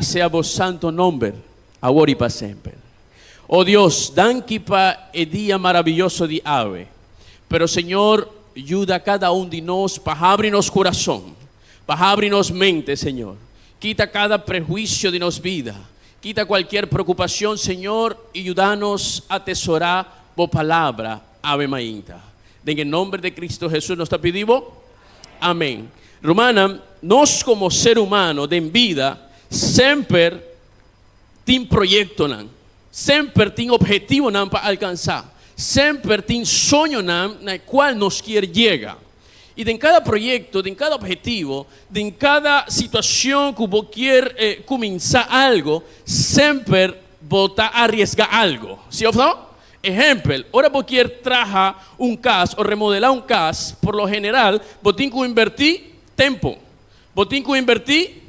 Sea vos santo nombre, agora e para sempre. Oh Deus, danke para o dia maravilhoso de ave. Pero Senhor, ajuda a cada de nós para abrir nosso coração, para abrir nossa mente, Senhor. Quita cada prejuízo de nossa vida. Quita qualquer preocupação, Senhor, e ajuda-nos a atesorar a palavra Ave Maria. En el nombre de Cristo Jesús nos está pidiendo. Amém. Romana, nós como ser humano de vida, sempre tem projeto, sempre tem objetivo para alcançar, sempre tem sonho na qual nos quer chegar. E em cada projeto, em cada objetivo, em cada situação que você quer começar algo, sempre você arriesga algo. ¿Sí o no? Ejemplo, ahora vos quieres trabajar un caso o remodelar un caso, por lo general, vos tienes que invertir tiempo, vos tienes que invertir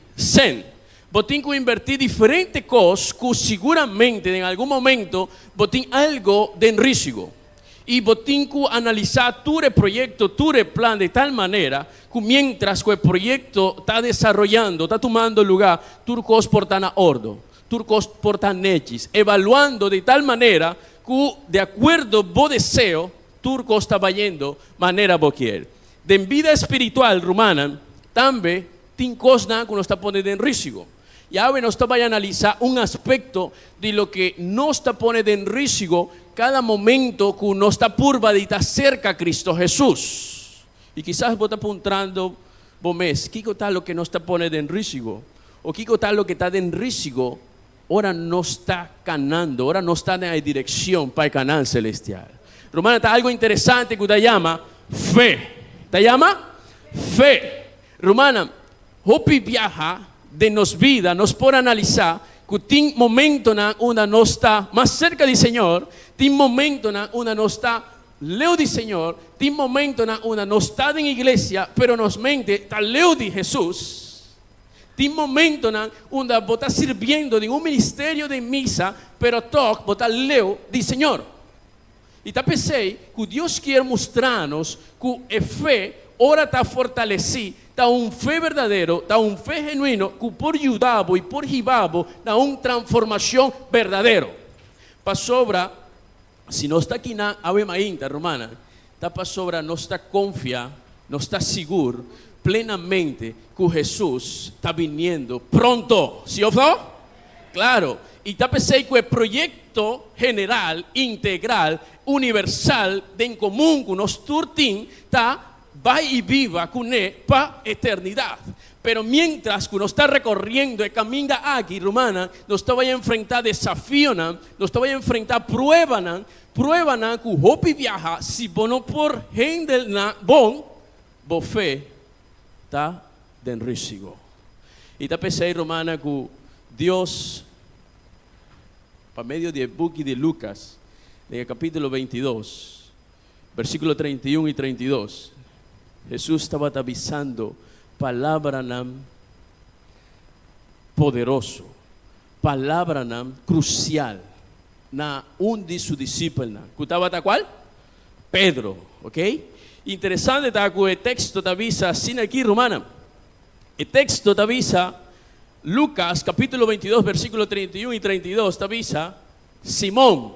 vos tienes que invertir diferentes cosas que seguramente en algún momento vos tienes algo de riesgo. Y vos tienes que analizar tu proyecto, tu plan de tal manera que mientras que el proyecto está desarrollando, está tomando lugar, tu cosas por tan orden, tu cosas por tan hechas, evaluando de tal manera que de acuerdo vos deseo, turco está vayendo manera vos quiere. De vida espiritual romana, también tem cosas que nos está poniendo en riesgo. Y ahora nos está a analizar un aspecto de lo que nos está poniendo en riesgo cada momento que nos está purva de estar cerca a Cristo Jesús. Y quizás vos estás apuntando, vos mes, ¿qué tal lo que nos está poniendo en riesgo? O qué tal lo que está en riesgo? Ahora no está ganando, ahora no está en la dirección para el canal celestial. Romana, está algo interesante que te llama fe. ¿Te llama? Fe. Romana, hopi viaja de nos vida, nos por analizar que tiene momento una no está más cerca del Señor, tiene momento una no está lejos del Señor, tiene momento una no está en iglesia, pero nos mente está lejos de Jesús. Tem momento onde você está sirviendo em ministerio de misa, pero toque você está leu de Senhor. E tá pensei que Deus quer mostrar-nos que a fé ora está fortalecida, está fé verdadeiro, está fé genuíno, que por ajudar e por ribabo, está uma transformação verdadeira. Para sobra, se não está aqui na Ave Maria romana, está para sobra, não está confiar, não está seguro, plenamente que Jesús está viniendo pronto, ¿sí o no? Claro, y está pensando que el proyecto general, integral, universal, de en común que nos turtin, está va y viva con él para eternidad. Pero mientras que uno está recorriendo el camino aquí, romana, nos está a enfrentar desafíos, nos está a enfrentar pruebas que hopi viaja, si bono por gente bon, bo fe, está en riesgo. Y está pensando, romana, que Dios, por medio del book de Lucas, en el capítulo 22, versículo 31 y 32, Jesús estaba avisando palabra poderoso, palabra crucial, na de sus discípulos, que estaba ¿cuál? Pedro, ¿ok? Interesante está que el texto te avisa así aquí, romana. El texto te avisa, Lucas capítulo 22, versículo 31 y 32, te avisa, Simón,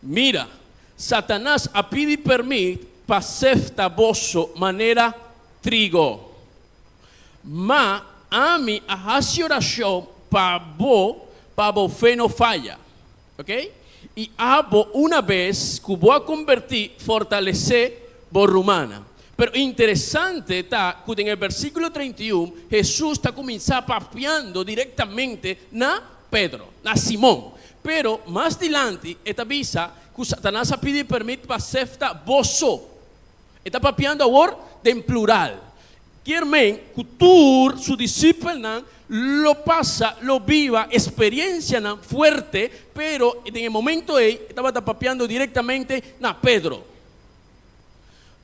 mira, Satanás a pidi permit pasefta vosso manera trigo, ma a mí a oración para vos fe no falla, ¿ok? Y hago una vez que voy a convertir, fortalecer por romana. Pero interesante está que en el versículo 31 Jesús está comenzando papeando directamente na Pedro, na Simón. Pero más adelante está avisa que Satanás a pedir permiso para sefta vosso. Está papeando ahora en plural. Quiere que tú, su discípulo, lo pasa, lo viva, experiencia fuerte, pero en el momento él estaba papeando directamente na Pedro.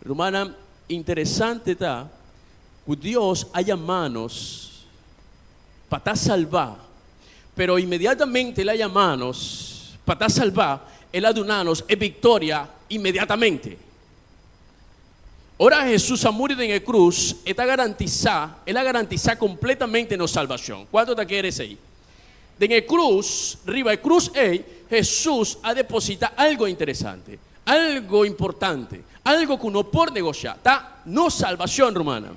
Romana, interesante está que Dios haya manos para salvar, pero inmediatamente Él haya manos para salvar, Él ha donado victoria inmediatamente. Ora Jesus a morrer na cruz, ela garantiza completamente nossa salvação. Quanto te queres aí? Na cruz, riba a cruz, Jesus a depositar algo interessante, algo importante, algo que não pode negociar, tá? Nossa salvação, romana.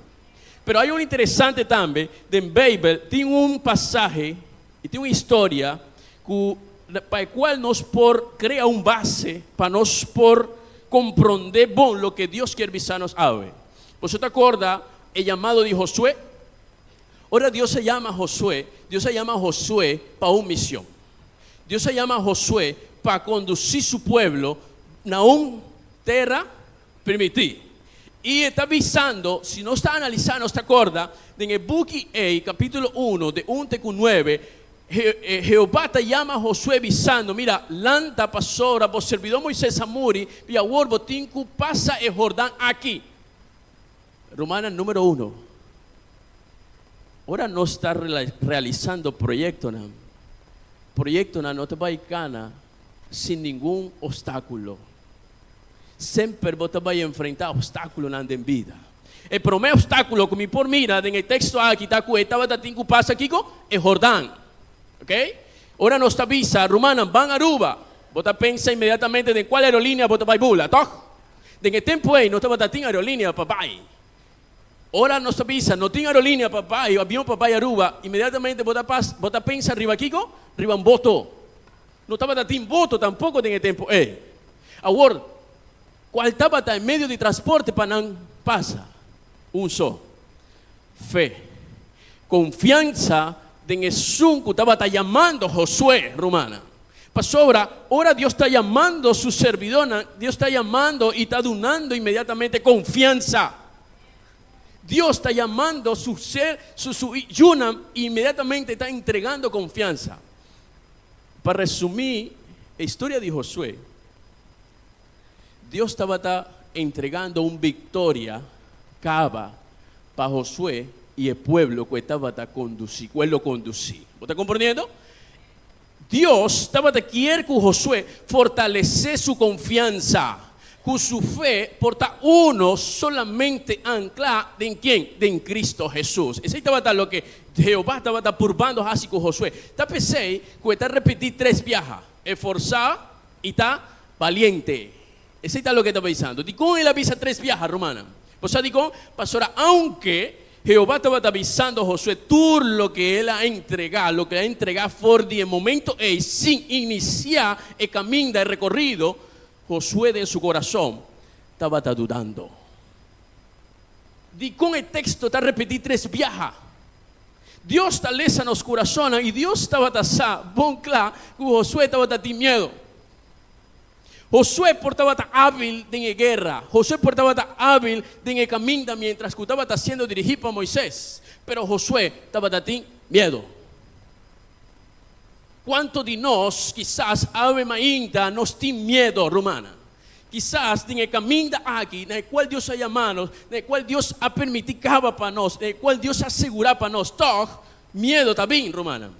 Pero hay algo interessante também, na Bíblia, tem passagem e tem uma história para a qual nós por criar base, para nós por compreender bom lo que Deus quer visar-nos a ver. Você te acorda o chamado de Josué? Ora, Deus se chama Josué para uma missão. Deus se chama Josué para conduzir su pueblo na terra permitida. E está avisando, se não está analisando, te acorda, en el book capítulo 1, de 1 a 9, Jehová te llama a Josué avisando, mira, lanta pasora, vos servidor Moisés Amuri, via Warbo Tinku, pasa el Jordán aquí. Romana número 1. Ahora no está realizando proyecto, no te va a ir cana sin ningún obstáculo. Siempre vos te vas a enfrentar obstáculos en vida. El primer obstáculo que me por mira en el texto aquí está estaba Tinku pasa aquí es Jordán. ¿Ok? Ahora nos avisa, Romana, van a Aruba. Vos pensa inmediatamente de cuál aerolínea vos te vas a bula, ¿toch? De que tiempo ahí no te va a tener aerolínea, papá. Ahora nos avisa, no tiene aerolínea, papá, y avión, papá, y Aruba. Inmediatamente vos te pensa arriba aquí, arriba un voto. No estaba a tener voto tampoco en el tiempo ahí. Ahora, ¿cuál estaba en medio de transporte para no pasa? Un solo. Fe. Confianza. En Jesús que estaba llamando Josué, romana. Pasora, ahora Dios está llamando a su servidora, Dios está llamando y está donando inmediatamente confianza. Dios está llamando a su ser, su yuna, e inmediatamente está entregando confianza. Para resumir la historia de Josué, Dios estaba entregando una victoria cava para Josué y el pueblo que estaba conduciendo, él lo conducía. ¿Vos estás comprendiendo? Dios estaba quiere que Josué fortalecer su confianza, con su fe, porta uno solamente ancla en quién, en Cristo Jesús. Ese estaba lo que Jehová estaba probando así con Josué. Está pensé que está repetir 3 viajes, esforzado y está valiente. Ese está lo que está pensando. ¿Y cómo él avisa 3 viajes, romana? Pues digo, pastora, aunque Jehová estaba avisando a Josué todo lo que él ha entregado, por el momento sin iniciar el camino del recorrido, Josué en su corazón estaba dudando. Y con el texto está repetido 3 viajes. Dios está lesa en los corazones y Dios estaba bon claro que Josué estaba teniendo miedo. Josué portaba hábil en la guerra. Josué portaba hábil en el camino mientras que estaba siendo dirigido por Moisés. Pero Josué estaba teniendo miedo. ¿Cuántos de nosotros quizás ainda nos tiene miedo, romana? Quizás en el camino aquí, en el cual Dios ha llamado, en el cual Dios ha permitido para nosotros, en el cual Dios ha asegurado para nosotros, miedo también, romana.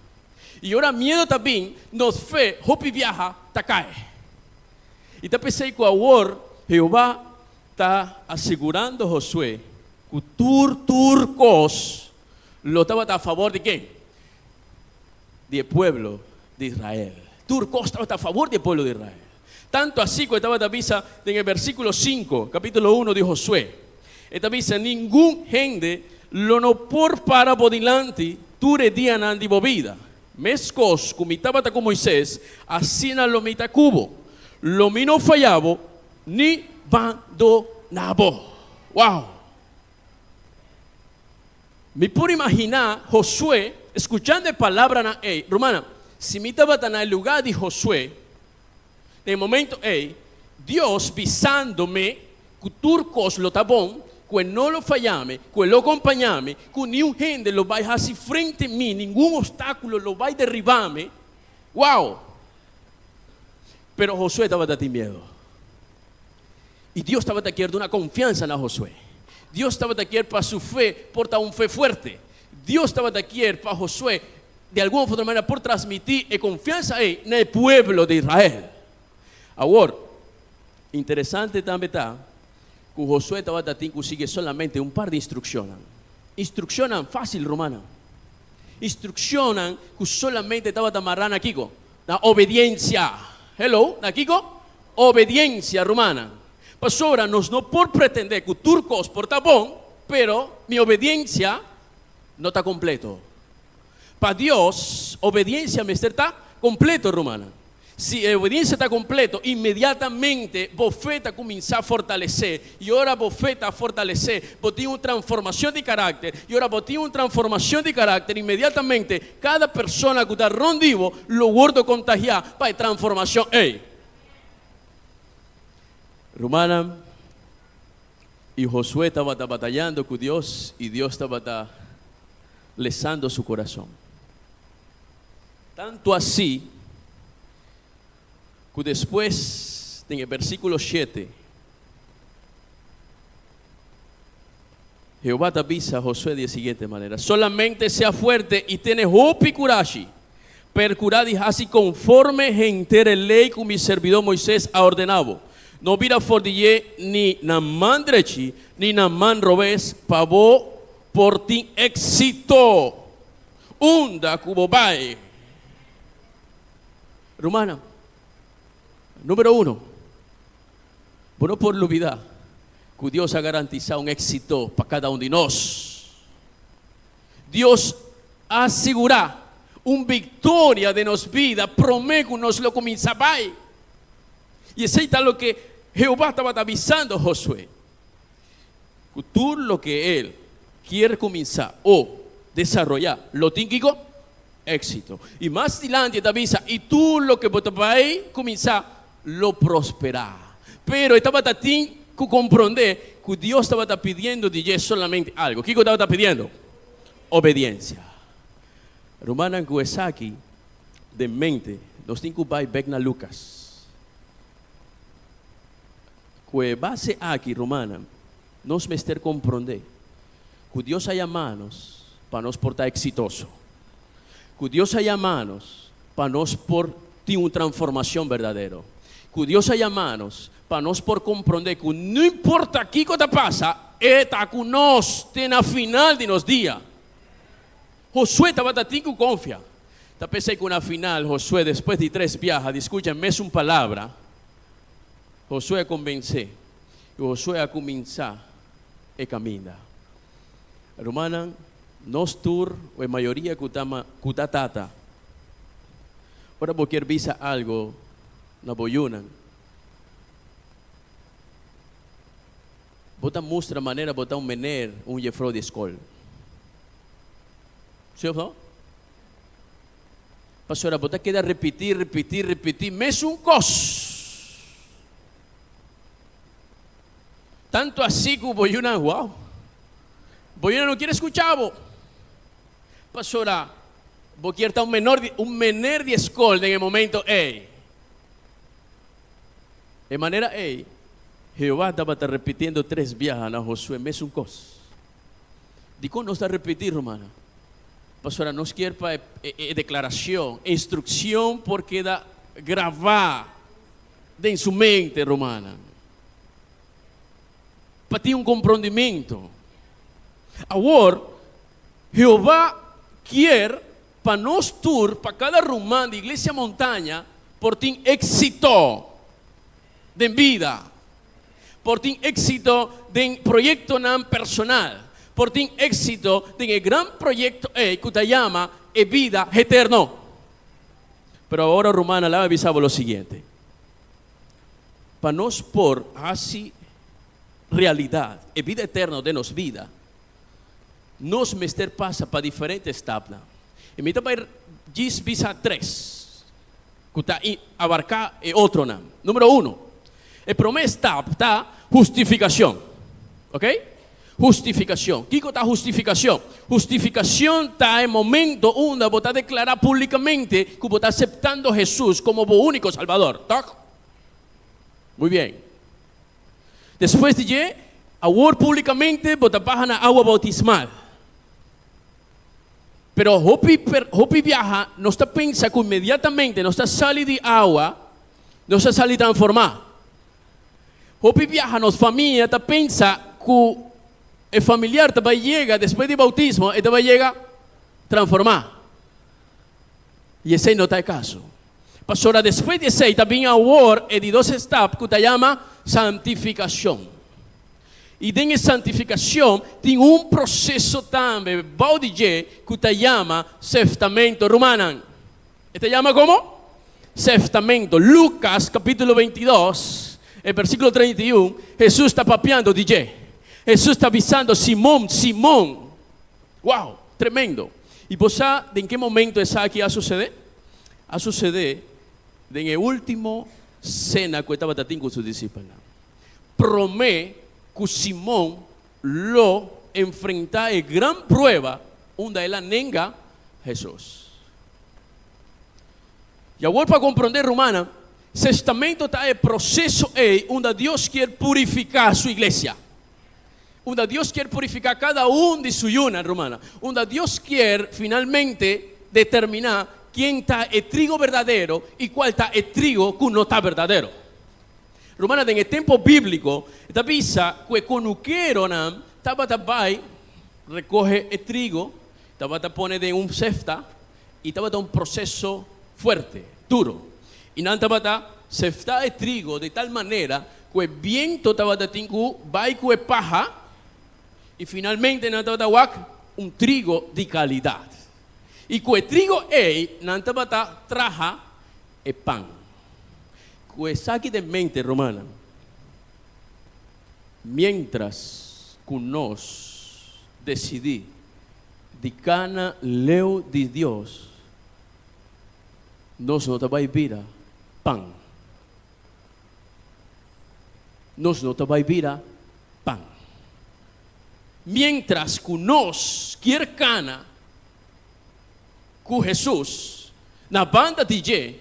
Y ahora miedo también nos fe, hopi viaja, ta cae. Y te pensé que ahora Jehová está asegurando a Josué que turcos lo estaba a favor de quién? Del pueblo de Israel. Turcos estaba a favor del pueblo de Israel. Tanto así que estaba avisa en el versículo 5, capítulo 1 de Josué. Esta avisa, ningún gente lo no por para delante, ture día nandi bovida. Mescos, comitaba con Moisés, así na lo mita cubo. Lo mío no fallaba ni abandonaba. Wow. Me puedo imaginar Josué escuchando la palabra romana. Si me estaba en el lugar de Josué, en el momento Dios visándome que turcos lo tabón, que no lo fallame, que lo acompañame, que ni un gente lo va a dejar así frente a mí, ningún obstáculo lo va a derribarme. Wow. Pero Josué estaba teniendo miedo. Y Dios estaba teniendo una confianza en Josué. Dios estaba teniendo para su fe, porta una fe fuerte. Dios estaba teniendo para Josué, de alguna otra manera, por transmitir confianza en el pueblo de Israel. Ahora, interesante también está que Josué estaba tratando de seguir solamente un par de instrucciones. Instrucciones fácil, romana. Instrucciones que solamente estaba amarrando aquí, la obediencia. Hello, aquí, obediencia romana. Pastora, nos no por pretender que turcos porta bom, pero mi obediencia no está completo. Para Dios, obediencia me está completo, romana. Si a obediencia está completo, imediatamente bofeta comienza a fortalecer. Y ahora bofeta a fortalecer. Botín una transformación de carácter. Y ahora botín una transformación de carácter. Inmediatamente, cada persona que está rondivo, lo guardo contagiar para transformación. Hey. Romana, y Josué estaba batallando con Dios. Y Dios estaba lesando su corazón. Tanto así, que después, en el versículo 7, Jehová te avisa a Josué de la siguiente manera: solamente sea fuerte y tiene hope y coraje, percurad y así conforme entere ley que mi servidor Moisés ha ordenado. No vira fordille ni naman drechi, ni naman robes, pavo por ti éxito. Unda cubobae. Romana. Número 1, bueno, por la vida, que Dios ha garantizado un éxito para cada uno de nosotros. Dios asegura una victoria de nos vida, promete que nos lo comienza a. Y es lo que Jehová estaba avisando a Josué. Que tú lo que Él quiere comenzar o desarrollar, lo tiene éxito. Y más adelante te avisa, y tú lo que vas a comenzar, lo prosperar. Pero estaba tratando de comprender que Dios estaba pidiendo de ella solamente algo. ¿Qué estaba pidiendo? Obediencia. Romana que es aquí de mente, nos tenemos que ir a Lucas. Que base aquí, Romana, nos mester comprender que Dios haya manos para nos portar exitoso. Que Dios haya manos para nos por ti una transformación verdadera. Que Dios haya manos para nos por comprender que no importa qué cosa pasa, está con nos en la final de los días. Josué estaba tratando confia. Te pensé que una final, Josué, después de 3 viajes, escúchame, es una palabra. Josué convence. Y Josué a comenzar a caminar. Romana, nos tur, o mayoría kutatata. Ahora cualquier visa algo, na boyunan. Bota mostra maneira botar mener, jefro de escola. ¿Sí o no? Pastora, botar queda repetir, mesmo cos. Tanto así que o boyunan, wow. Boyunan no quiere escuchar, bo. Pastora, vos quieres estar un mener de escola en el momento, hey. De manera, hey, Jehová estaba repitiendo 3 viajes a Josué, mesmo cos. Digo, no está repetindo, hermana. Pastora, nos quiere para declaración, instrucción, porque da gravar en su mente, romana. Para ti un compromiso. Ahora, Jehová quiere para nos tour, para cada romano de iglesia montaña, por ti éxito de vida, por ti éxito de proyecto personal, por ti éxito de gran proyecto que te llama vida eterno. Pero ahora, romana, le avisaba lo siguiente: para nos por así realidad, vida eterna de nos vida, nos mester pasa para diferentes etapas. E me vai visa 3, que está abarcar outro nome. Número 1, a promessa está justificação, ok? Justificação. O que está justificação? Justificação está em momento onde você declarar públicamente que você está aceptando a Jesus como o único Salvador. ¿Toc? Muy bien. Después de agora públicamente você baja na água bautismal. Pero Hopi viaja, no está pensa que inmediatamente no está saliendo de agua, no está saliendo transformar. Hopi viaja nos família, tá pensa que o familiar te vai chegar depois do bautismo e te vai chegar transformar. E esse não está o caso. Pastora, depois de esse também há o e de 2 etapas que se chama santificação. E dentro da santificação tem processo também, que se chama seftamento romano. E se chama como? Seftamento. Lucas capítulo 22, versículo 31, Jesus está papeando DJ. Jesus está avisando Simón, Simón. Wow, tremendo. E você sabe em que momento essa aqui a suceder? A suceder en la última cena que estaba teniendo con sus discípulos. Promete que Simón lo enfrenta a gran prueba, donde él nega a Jesús. Y ahora para comprender, romana, testamento está el proceso donde Dios quiere purificar su iglesia. Donde Dios quiere purificar cada uno de su yuna, romana. Donde Dios quiere finalmente determinar quién está el trigo verdadero y cuál está el trigo que no está verdadero. Romana, en el tiempo bíblico, esta visa que cuando quiero, estaba recoge el trigo, estaba pone de un cesta y estaba un proceso fuerte, duro. Y no estaba cefta el trigo de tal manera que el viento estaba tingu va y que paja y finalmente no estaba un trigo de calidad. Y que el trigo nanta traja el pan. Que saque de mente, romana, mientras que nos decidí de cana leo de Dios, nos no te va a vivir pan. Nos no te va a vivir pan. Mientras que nos quiere cana com Jesus, na banda de Jé,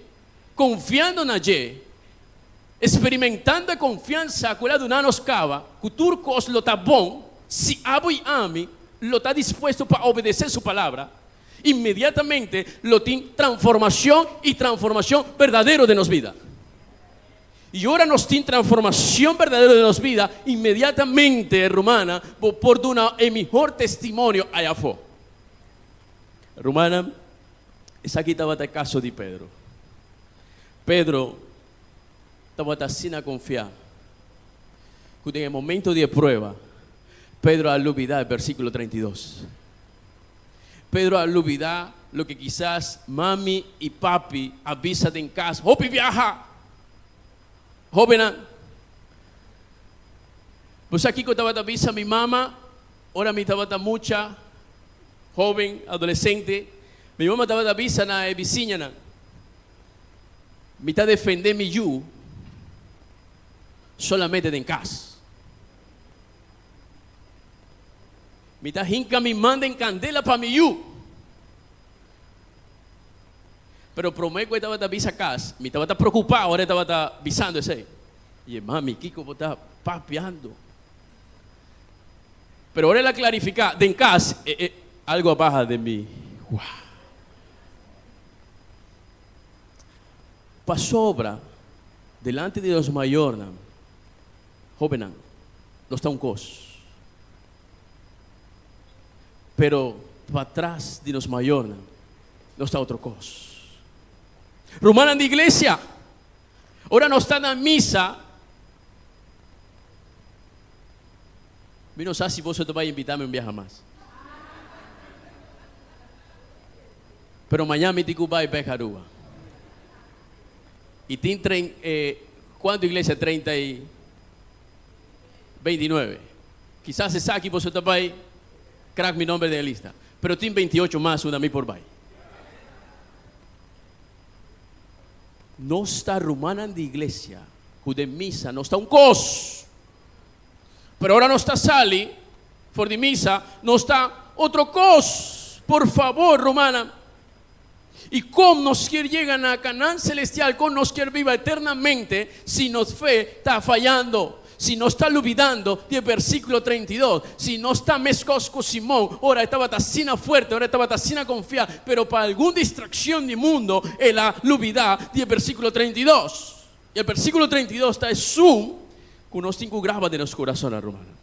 confiando na Jé, experimentando a confiança que ela nos cava, que turcos lo está bom, se abo e ame, lo está dispuesto para obedecer sua palavra, inmediatamente lo tem transformação e transformação verdadeira de nos vida. E agora nos tem transformação verdadeira de nos vida, inmediatamente, romana, por dar o melhor testemunho allá afuera. Romana, essa aqui estava o caso de Pedro. Pedro estava assim a confiar. Que em momento de prova, Pedro al olvidar el versículo 32. Pedro al olvidar lo que quizás mami y papi avisan en casa. Hopi viaja. Joven. Pues aquí que estaba avisa mi mamá, ahora mi estaba mucha, joven, adolescente. Mi mamá estaba avisa na vizinha. Me está defendendo mi yu solamente en casa. Me está hinca mi manda en candela para mi yu. Pero prometo que estaba avisa casa. Me estaba preocupado, ahora estaba avisando ese. Y mami, Kiko está papeando. Pero ahora la clarifica, de en casa, algo abajo de mí. Wow. Pasó obra delante de los mayores, jóvenes, no está un cos. Pero para atrás de los mayores, no está otro cos. Romana de iglesia, ahora no está en la misa. Yo no sé si vos te vas a invitarme un viaje más. Pero mañana me tico va y pejarúa. Y tiene ¿cuánto iglesia? 30 y 29. Quizás esa aquí vos te vas a crack mi nombre de la lista. Pero tiene 28 más, una a mí por ahí. No está romana de iglesia, de misa, no está un cos. Pero ahora no está sali, for de misa, no está otro cos. Por favor, romana. Y cómo nos quiere llegar a Canaán celestial, cómo nos quiere viva eternamente, si nos fe está fallando, si no está olvidando del versículo 32, si no está mescosco Simón, ahora estaba tacina fuerte, ahora estaba tacina confiar, pero para alguna distracción del mundo, él ha olvidado del versículo 32. Y el versículo 32 está en Zoom, conosco grava de nosso coração, romana.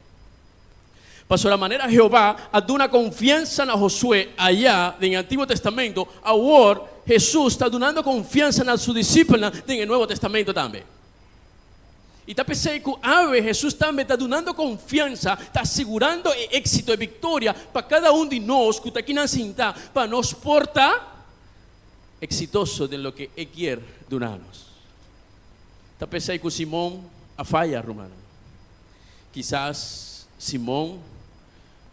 Pastor, a maneira Jeová a dar uma confiança na Josué allá no Antigo Testamento, agora Jesus está dando confiança na sua discípula no Novo Testamento também. E está pensando que Jesus também está dando confiança, está assegurando êxito e vitória para cada de nós que está aqui na cinta, para nos portar exitoso de lo que Ele quer dar-nos. Está pensando que Simão a falha, romana. Quizás Simão,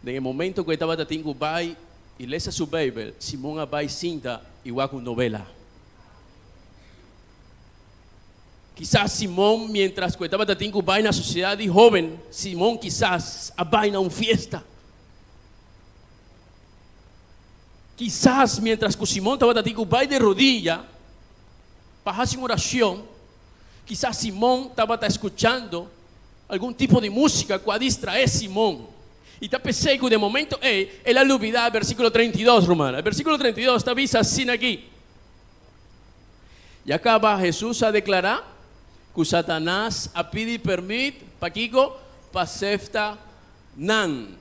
no momento que estava tendo pai e lê sua Bíblia, Simão a vai cinta igual com novela. Quizás Simão, mientras que estava tendo pai na sociedade jovem, Simão quizás a vai na fiesta. Quizás mientras que Simão estava tendo pai de rodilha, para fazer oração, quizás Simão estava escutando algum tipo de música que a distrair Simão. E está pensando que de momento ele olvidar o versículo 32, romana. O versículo 32 está visto assim aqui. E acaba Jesus a declarar que Satanás a pedir permito para Kiko para sefta nan.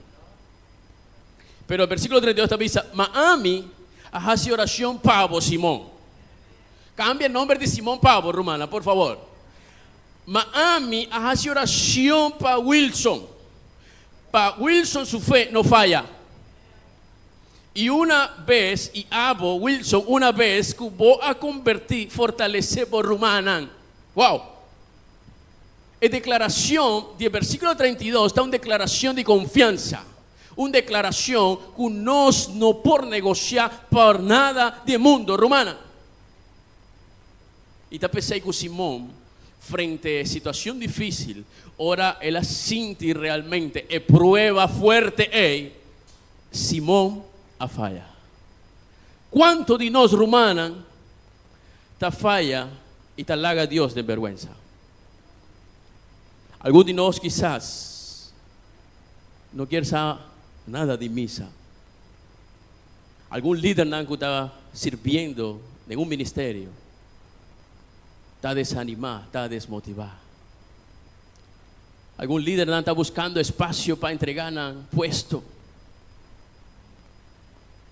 Pero o versículo 32 está visto, mas a mim a fazer oração para Simão. Cambia o nome de Simão Pavo, romana, por favor. Mas a mim a fazer oração para Wilson. Para Wilson su fe no falla. Y una vez, y abo Wilson, una vez que voy a convertir, fortalecer por Rumanan. Wow. En declaración del versículo 32 está una declaración de confianza. Una declaración que nos no por negociar por nada del mundo, romana. Y está pensando que Simón, frente a situación difícil, ora ela sente realmente e prueba fuerte Simón a falla. ¿Cuánto de nós romana ta falla y ta laga a Dios de vergüenza? Algunos de nós quizás no quiere saber nada de misa. Algún líder que está sirviendo en un ministerio está desanimado, está desmotivado. Algún líder está buscando espacio para entregar un puesto.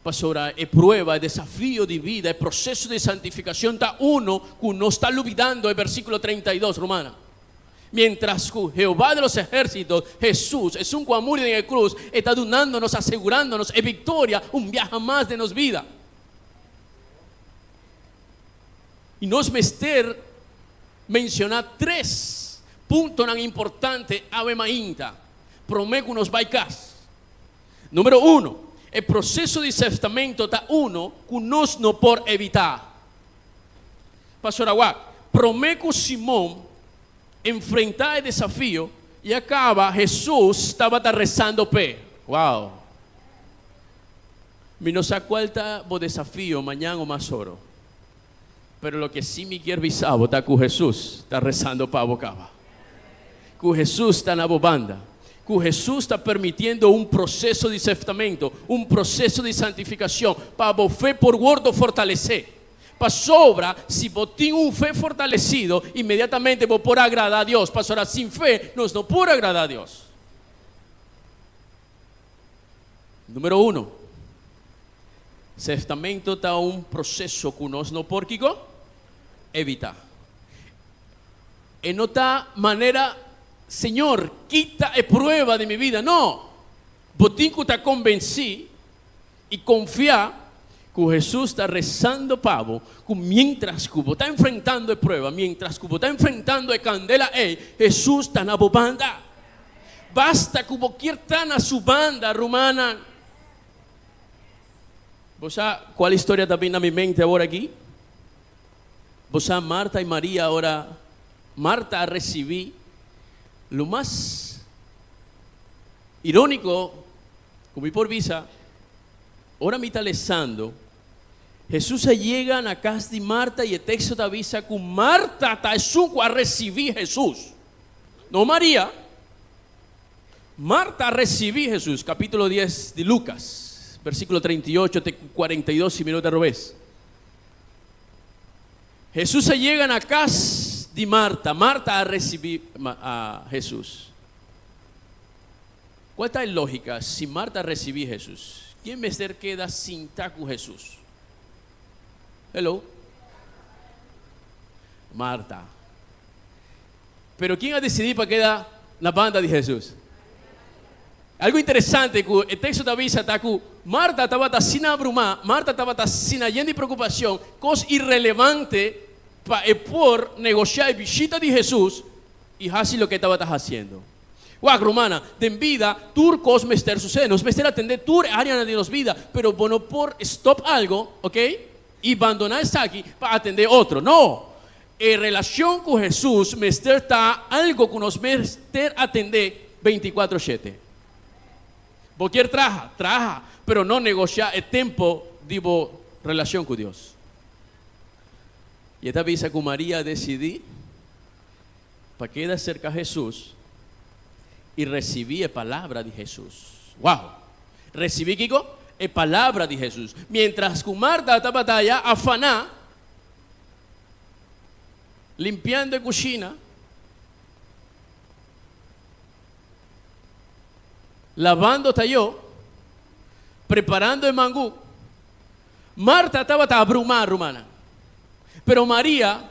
Pastora, es prueba, es desafío de vida, es proceso de santificación. Está uno que no está olvidando el versículo 32, romana. Mientras que Jehová de los ejércitos, Jesús, es un amor en la cruz, está dándonos, asegurándonos en victoria, un viaje más de nos vida. Y nos mester mencionar 3 puntos tan importantes ave mainta. Prometo nos baicas. Número 1, el proceso de seftamento está uno que nos no por evitar. Pastor Aguac, prometo Simón enfrentar el desafío y acaba Jesús estaba rezando pe. Wow. Me no sé cuál está el desafío mañana o más oro. Pero lo que sí me quiero avisar está que Jesús está rezando para bocaba. Que Jesús está en la bobanda. Que Jesús está permitiendo un proceso de seftamento, un proceso de santificación para vos fe por gordo fortalecer. Para sobra, si vos tienes un fe fortalecido, inmediatamente vos por agradar a Dios. Pastora, sin fe, no por agradar a Dios. Número 1. Seftamento está un proceso que nos no por evitar. En otra manera, Señor, quita y prueba de mi vida. No. Vos tienes que estar convencido y confiar que Jesús está rezando pavo, que mientras que vos está enfrentando el prueba, mientras que vos está enfrentando el candela, Jesús está en la banda. Basta que vos quieras estar en su banda, romana. ¿Vos sabés cuál historia también en mi mente ahora aquí? ¿Vos sabés Marta y María ahora? Marta recibí lo más irónico, como por visa, ahora me está leyendo. Jesús se llega a la casa de Marta y el texto te avisa que Marta está a recibir Jesús. No María. Marta recibí Jesús, capítulo 10 de Lucas, versículo 38, 42, si me no te robes. Jesús se llega a la casa de Marta. Marta a recibir a Jesús. ¿Cuál es la lógica? Si Marta recibir a Jesús, ¿quién me queda sin estar con Jesús? Hello. Marta. Pero ¿quién ha decidido para quedar la banda de Jesús? Algo interesante, que el texto de avisa está que Marta estaba sin abrumar, Marta estaba sin llena de preocupación, cosa irrelevante para por negociar la visita de Jesús y hacer lo que estaba haciendo. Wow, romana, de vida, turcos me estar sucediendo, nos me estar atender tur área de nos vida, pero bueno por stop algo, ¿ok? Y abandonar esta aquí para atender otro. No, en relación con Jesús, me está algo que nos me atender 24/7. Cualquier traja, pero no negociar el tiempo de relación con Dios. Y esta vez que María decidió para quedar cerca de Jesús y recibir la palabra de Jesús. Wow, recibí Kiko la palabra de Jesús. Mientras que Marta estaba allá afaná, limpiando la cocina, lavando talló, preparando el mangú. Marta estaba abrumada, romana. Pero María,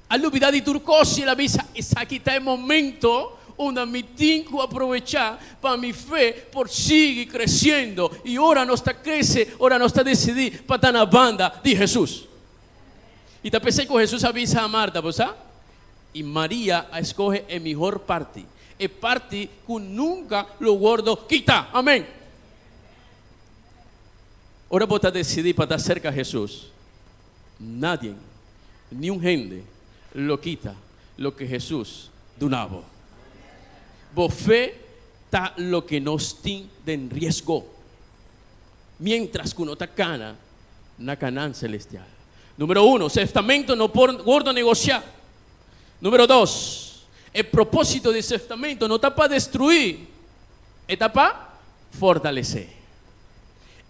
al olvidar de turcosi, la visa, aquí está el momento donde me tengo que aprovechar para mi fe por seguir creciendo. Y ahora no está crece, ahora no está decidido para estar en la banda de Jesús. Y te pensé que Jesús avisa a Marta, ¿pues? Y María escoge el mejor parte. El parte que nunca lo guardo quita. Amén. Ahora vos estás decidido para estar cerca de Jesús. Nadie, ni un gente, lo quita lo que Jesús donaba. Vos fe está lo que nos tiene en riesgo. Mientras que uno está cana, na Canaán celestial. Número 1, testamento no por gordo negociar. Número 2, el propósito de testamento no está para destruir, está para fortalecer.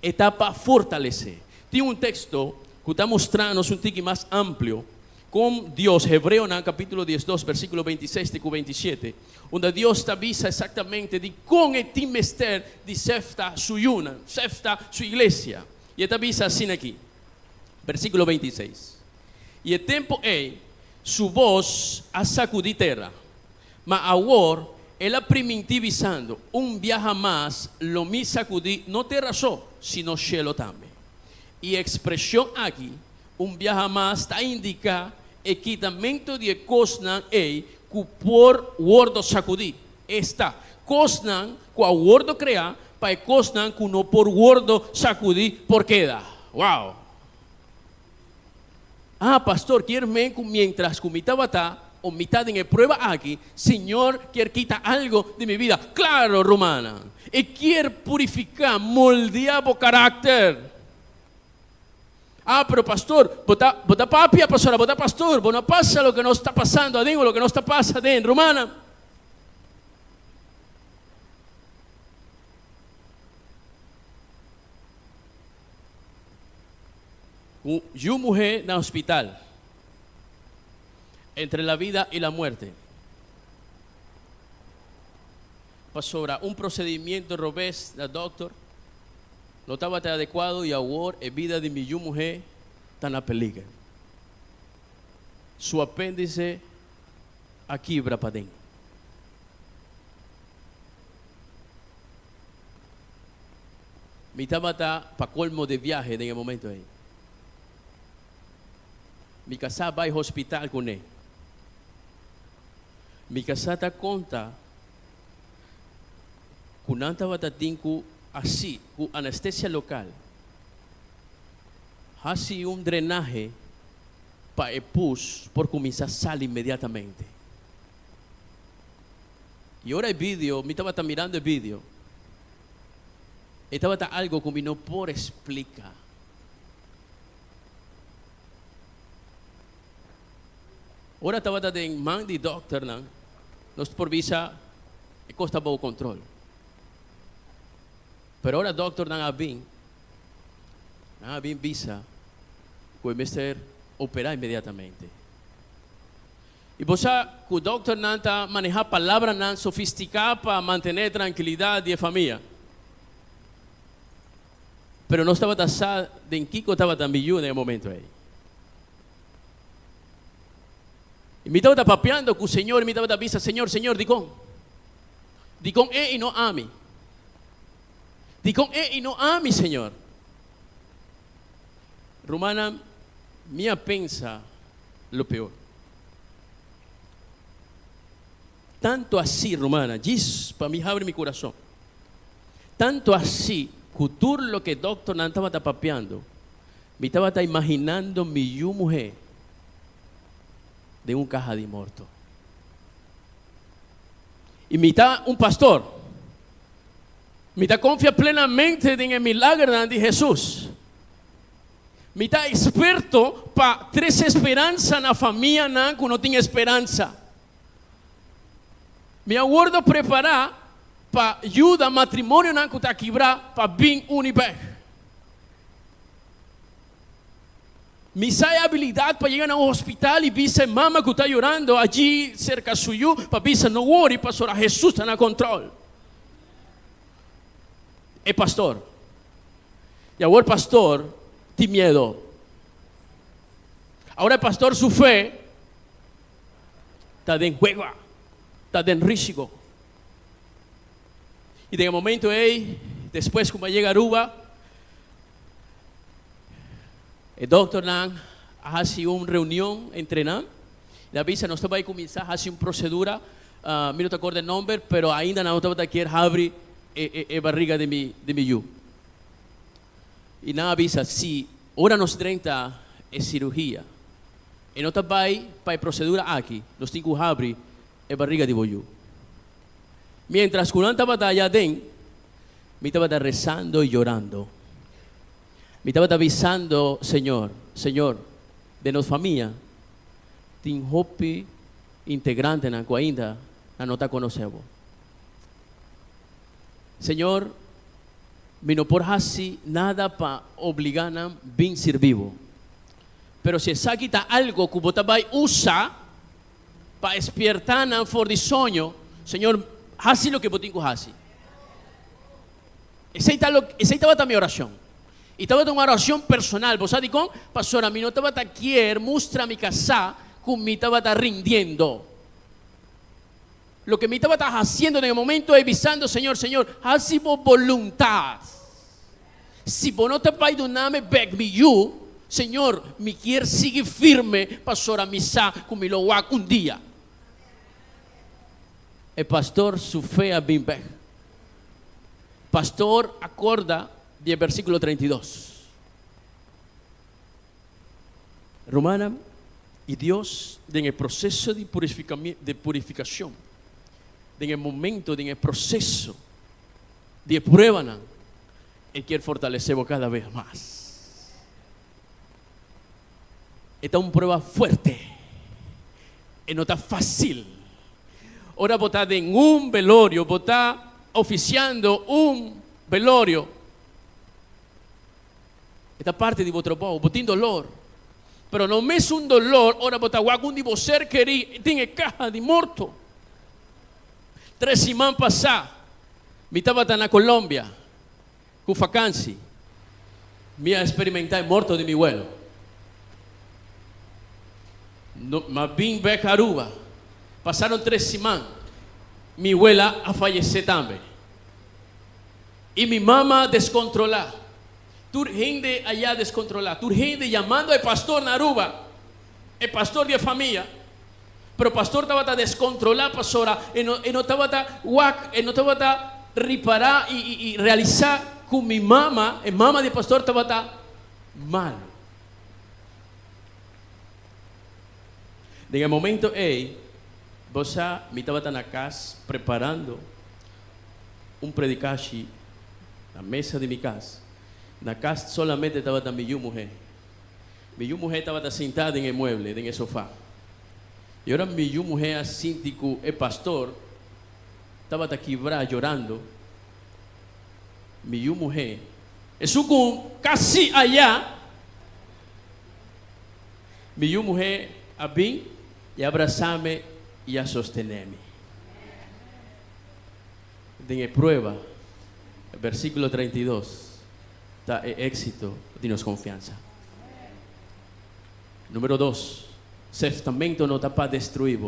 Está para fortalecer. Tiene un texto que está mostrando un tique más amplio con Dios, Hebreo en capítulo 12, versículo 26 y 27, donde Dios te avisa exactamente de cómo es el mister de Sefta su yuna, Sefta su iglesia. Y te avisa así aquí, versículo 26. Y el tiempo es, su voz a sacudir tierra, mas ahora él ha primitivizando, viaja más, lo mi sacudí, no tierra solo, sino cielo también. Y expresión aquí, viaja más, está indica el quitamento de cosnan que por wordo sacudí. Está, cosnan, que a wordo crea, para cosnan que no por wordo sacudí, por queda. Wow. Pastor, quiero mientras que mi tabata o mitad en el prueba aquí, Señor, quiere quitar algo de mi vida. Claro, romana. Y quiere purificar, moldear el carácter. Pero pastor, bota papia, pastora, bota pastor, vos no pasa lo que no está pasando adentro, lo que no está pasando adentro, romana. Yo mujer en el hospital, entre la vida y la muerte. Pastora, un procedimiento robés del doctor no estaba adecuado y ahora la vida de mi mujer está en peligro. Su apéndice aquí quiebra para dentro. Mi estaba para colmo de viaje en el momento ahí. Mi casa va al hospital con él. Mi casa está conta con estaba así, con anestesia local. Hace un drenaje para el pus por comenzar a salir inmediatamente. Y ahora el vídeo, me estaba mirando el vídeo. Estaba algo que no por explicar. Ahora estaba en man de doctor, nos por visa, costa bajo control. Pero ahora doctor não bem visa, que o mister operar imediatamente. Y vos sabés que el doctor nanta manejar palabras nan sofisticadas para mantener tranquilidad de familia. Pero no estaba tasado de en Kiko estaba tan billu en el momento ahí. Y me estaba papeando con el Señor, y me estaba diciendo, Señor, dicón y no a mí. Dicón y no a mí, Señor. Romana, mía pensa lo peor. Tanto así, Romana, diz para mí abre mi corazón. Tanto así, que lo que el doctor no estaba papeando, me estaba imaginando mi mujer de un caja de muerto. Y me está un pastor, me está confía plenamente en el milagro de Jesús. Me está experto para traer esperanza en la familia que no tiene esperanza. Me aguardo preparar para ayudar al matrimonio que está quebrado para bien unibeg. Me sai habilidad para llegar a un hospital y dice mamá que está llorando allí cerca suyo, para decir no worry, pastor, Jesús está en control. Es pastor. Y ahora el pastor tiene miedo. Ahora el pastor su fe está en juego, está en riesgo. Y de momento después como llega a Aruba, el doctor Nan hace una reunión entre Nan. La visa no estaba a começar a hacer una procedura, me no te acuerdo el nombre, pero ainda no estaba aquí abrir a barriga de mi yu. Y Nan avisa, si hora nos 30 es cirugía, y no estaba para a procedura aqui, nos tenho que abrir a barriga de yu. Mientras que Nan estaba allá dentro, me estaba rezando y llorando. Me estaba avisando, Señor, de nuestra familia, tem hope integrante na que ainda não está conhecendo. Señor, me no por hacer nada para obligar a bien ser vivo. Pero si esa está algo que você vai usar para despertar na for de sonho, Señor, hace lo que você tem que fazer. Esa estaba mi oración. Y estaba en una oración personal. ¿Vos sabés cómo? Pastor, a mí no estaba aquí, muestra mi casa, como me estaba rindiendo. Lo que me estaba haciendo en el momento es avisando, Señor, haz vos voluntad. Si vos no te vas a name back me you, Señor, me quiere seguir firme, pastor, a misa, como lo hago un día. El pastor su fe a bien back. Pastor acorda del versículo 32. Romana, y Dios en el proceso de purificación, en el momento, en el proceso de prueba, Él quiere fortalecerlo cada vez más. Esta es una prueba fuerte, y no está fácil. Ahora vos estás en un velorio, vos estás oficiando un velorio. Esta parte de vuestro povo, vos tiene dolor. Pero no es un dolor, ahora vos estás guapo de vos ser querido, tiene caja de muerto. 3 semanas pasadas, me estaba en Colombia, con vacancia. Me a experimentar muerto de mi abuelo. No, mas vim back a Aruba. Pasaron 3 semanas. Mi abuela a fallecer también. Y mi mamá descontrolada. Tu gente allá descontrolada. Tu gente llamando al pastor na Aruba. El pastor de familia. Pero el pastor estaba descontrolado, pastora. Y no estaba a reparar y realizar con mi mamá. El mamá del pastor estaba mal. En el momento, vos me estaba en la casa preparando un predicache na mesa de mi casa. Na casa solamente estaba mi mujer. Mi mujer estaba sentada en el mueble, en el sofá. Y ahora mi mujer, así que el pastor estaba quebrada llorando. Mi mujer, eso casi allá. Mi mujer, a mí, e abraçar-me e a sostener-me. De prueba, versículo 32, está el éxito, dinos confianza. Número 2, certamente não está para destruir,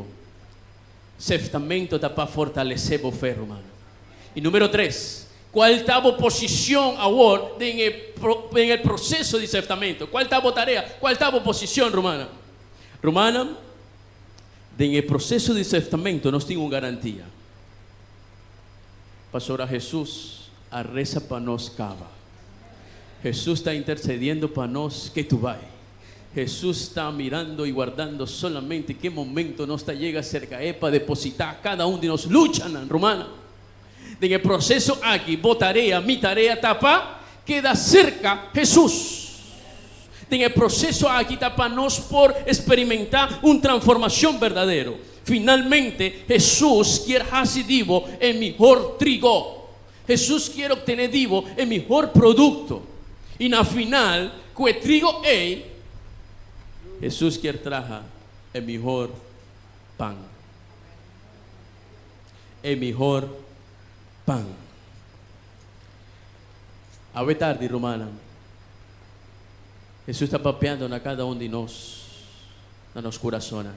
certamente está para fortalecer a fé, romana. E número 3, qual está a posição agora em el processo de certamente? Qual está a tarefa? Qual está a posição, romana? Romana, en el proceso de certamente nós temos uma garantia. Pastor Jesus, a reza para nós cava. Jesus está intercediendo para nós que tu vai. Jesus está mirando e guardando solamente que momento nós llega cerca para depositar cada de nós luchan, romana. En el proceso aquí, mi tarea está para queda cerca Jesús. En el proceso aquí está para nós por experimentar una transformación verdadera. Finalmente, Jesús quiere hacer vivo el mejor trigo. Jesús quiere obtener vivo el mejor producto. Y na final, con el trigo Jesús quiere traer el mejor pan. El mejor pan. A ver tarde, romana. Jesús está papeando a cada de nós, en los corazones.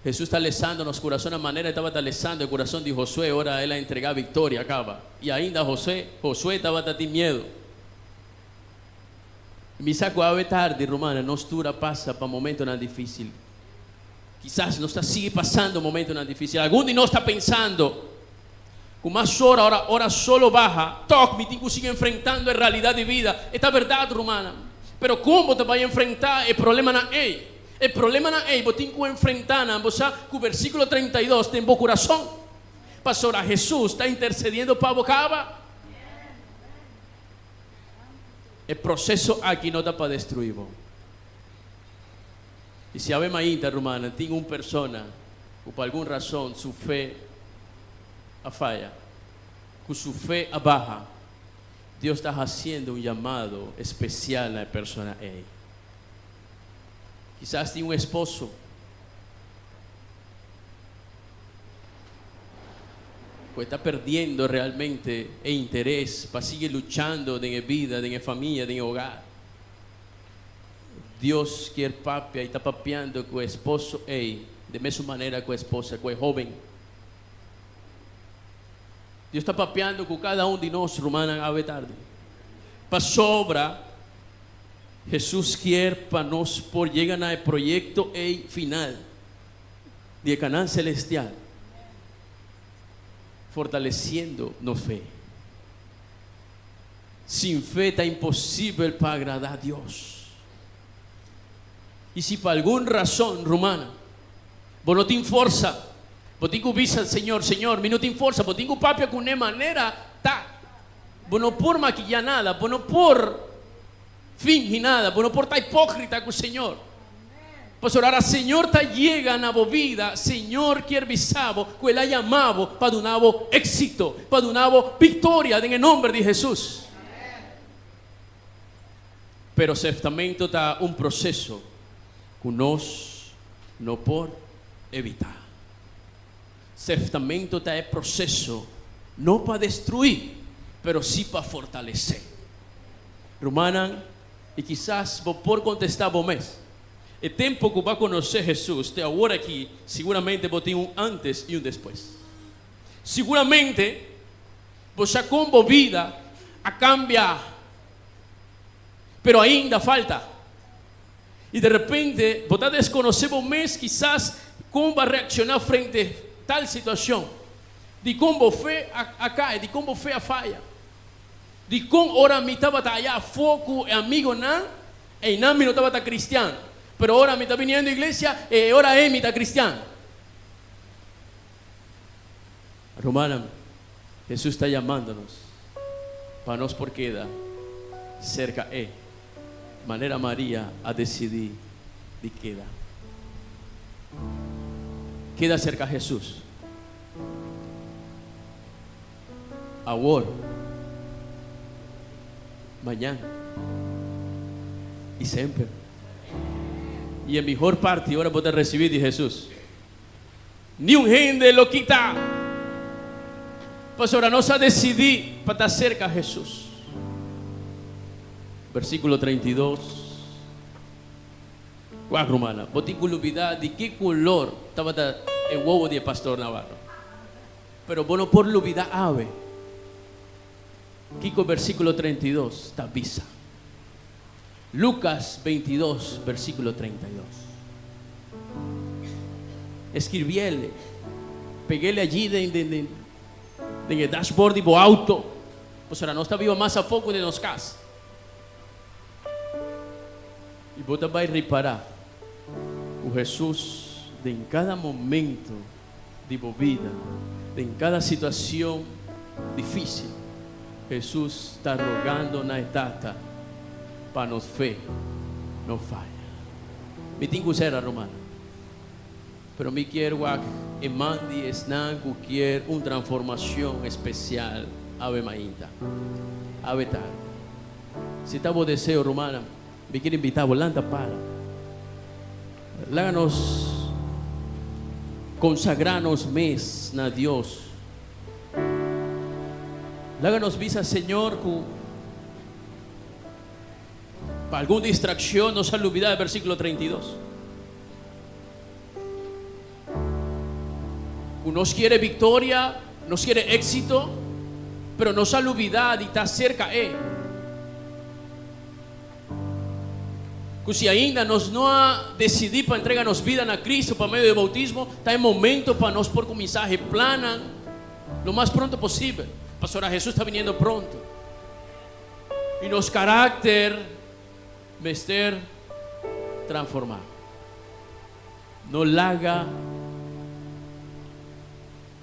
Jesús está lesando nos corazones de maneira que estaba lesando el corazón de Josué. Ahora él a entregar victoria, acaba. Y ainda Josué estaba a ti miedo. Me saco a ver tarde, romana, nos dura pasa para momentos tan difíciles. Quizás nos sigue pasando momentos tan difíciles. Alguno de nós está pensando, con más hora solo baja, me tengo que seguir enfrentando en realidad de vida. Esta verdad, romana. Pero ¿cómo te vas a enfrentar el problema na él? El problema na él, vos tienes que enfrentar, vos con el versículo 32 de tu corazón. Pastor, Jesús está intercediendo para bocaba. El proceso aquí no está para destruir. Y si habemos ahí, romana, tiene una persona que por alguna razón su fe a falla, que su fe a baja, Dios está haciendo un llamado especial a la persona A. Quizás tiene un esposo que está perdiendo realmente el interés para seguir luchando en la vida, en la familia, en el hogar. Dios quiere papear y está papeando con el esposo A, de misma manera con la esposa, con el joven. Dios está papeando con cada de nós, romana, a tarde. Para sobra, Jesús quiere para nós por llegar al proyecto final de Canaán celestial, fortaleciendo nos fe. Sin fe está imposible para agradar a Dios. Y si por alguna razón, romana, vos no tienes fuerza, vos tienes que obedecer al Señor, me no tienes fuerza, vos tienes que papiar con una manera, vos no por maquillar nada, vos no por fingir nada, vos no por estar hipócrita con el Señor. Pastor, ahora Señor te llega a la vida, Señor quiere avisar que Él ha llamado para dar éxito, para dar victoria en el nombre de Jesús. Pero ciertamente está un proceso que nos no por evitar. Ciertamente está el proceso no para destruir, pero sí para fortalecer. Romana, y quizás vos por contestar vos mes. El tiempo que va a conocer Jesús, de ahora aquí, seguramente vos tienes un antes y un después. Seguramente vos ya como vida a cambiar, pero ainda falta. Y de repente vos a desconocer vos mes, quizás cómo va a reaccionar frente a tal situación. De cómo fe acá, de cómo fe a falla. De cómo ahora me estaba allá foco amigo nan, y nan me no estaba cristiano. Pero ahora me está viniendo a la iglesia y ahora me está cristiano. Romana, Jesús está llamándonos para nos por queda cerca manera María a decidir de queda cerca a Jesús. Ahora, mañana y siempre. E a melhor parte agora poder receber de Jesus. Nenhum rende lo quita. Pastor, nós a decidir para estar cerca a Jesus. Versículo 32. Uau, romana, botem curiosidade de que color estava o ovo de pastor Navarro. Pero bueno, por lubida ave. Kiko, versículo 32, está visa. Lucas 22, versículo 32. Escribiele, peguele allí en el dashboard do auto. Pues ahora no está vivo más a foco de nos casa. E você vai reparar o Jesus de em cada momento de vida, de em cada situação difícil, Jesus está rogando na etapa para nos fé não falha. Me tem que ser a romana, pero me quero que mande esnan qualquer uma transformação especial ave mainta, ave tarde. Se está o desejo romana, me quero invitar a volanta para. Láganos consagrarnos mes na Dios. Láganos visa Señor para alguna distracción, no se olvide del versículo 32. Nos quiere victoria, nos quiere éxito, pero no se olvide de estar cerca se ainda nós não decidimos para entregar-nos vida na Cristo por meio do bautismo, está em momento para nós por começar a replanar lo mais pronto possível. Pastor, Jesus está vindo pronto. E nosso caráter vai ser transformado. Não larga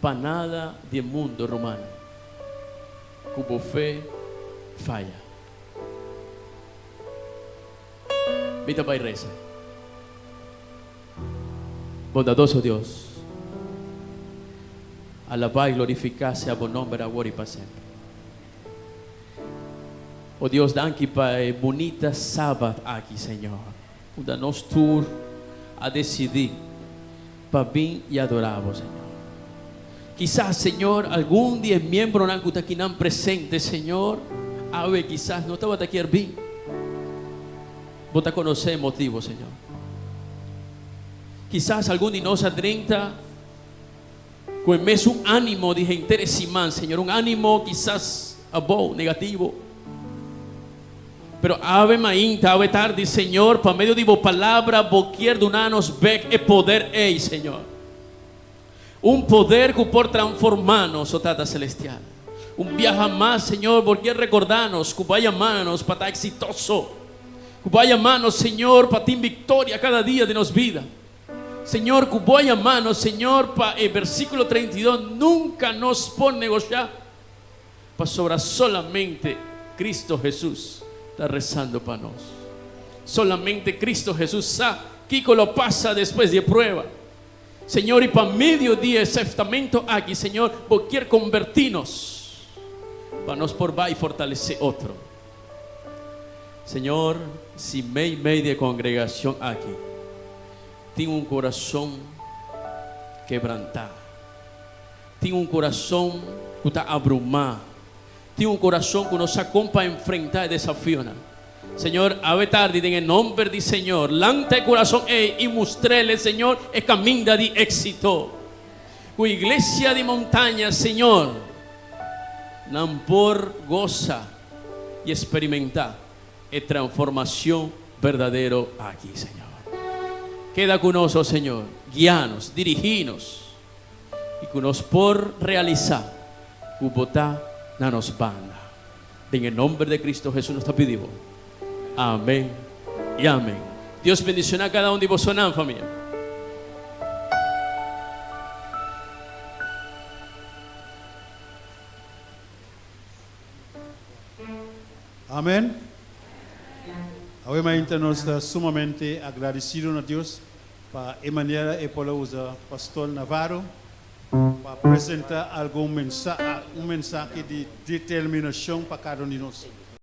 para nada do mundo romano. Cubo fé falha. Vita vai reza. Bondadoso Deus, alabar e glorificar sea bom nome agora e para sempre. Oh Deus, danke para bonita sábado aqui, Senhor. Onde nós tur a decidir para vir e adorar vos, Senhor. Quizás, Senhor, algum dia membro não está aqui não presente, Senhor. Ave, quizás não estava aqui vir. Vos te conocés motivo, Señor. Quizás algún de nós adrenta con mes un ánimo de interesimán, Señor, un ánimo quizás abo, negativo. Pero ave mainta, ave tarde, Señor, para medio de vos palabra, vos quier donar-nos bec e poder ei, Señor. Un poder que por transformar-nos, o Tata Celestial. Un viaje más, Señor, vos quier recordarnos que vaya manos para estar exitoso. Vaya mano, Señor, para ti victoria cada día de nos vida. Señor, que vaya mano, Señor, para el versículo 32 nunca nos pone negociar. Para sobrar solamente Cristo Jesús está rezando para nos. Solamente Cristo Jesús sabe que lo pasa después de prueba. Señor, y para mediodía exactamente aquí, Señor, vos quieres convertirnos para nos por va y fortalecer otro. Señor, si meio de congregação aqui tem um coração quebrantado, tem um coração que está abrumado, tem um coração que nos acompanha a enfrentar desafios. Senhor, ave tarde, em nome do Senhor, lanta o coração e mostre-lhe, Senhor, o caminho de êxito. Com a igreja de montanha, Senhor, não por goza e experimentar e transformação verdadeira aqui, Senhor. Queda conosco, Senhor, guianos, dirigir-nos e que nos por realizar o botar na nos banda. Em nome de Cristo Jesus nos pedimos. Amém e amém. Deus bendicione a cada de vosotros, família. Amém. Hoy nós estamos sumamente agradecidos a Deus para a maneira e por usar Pastor Navarro para apresentar algum mensagem de determinação para cada um de nós.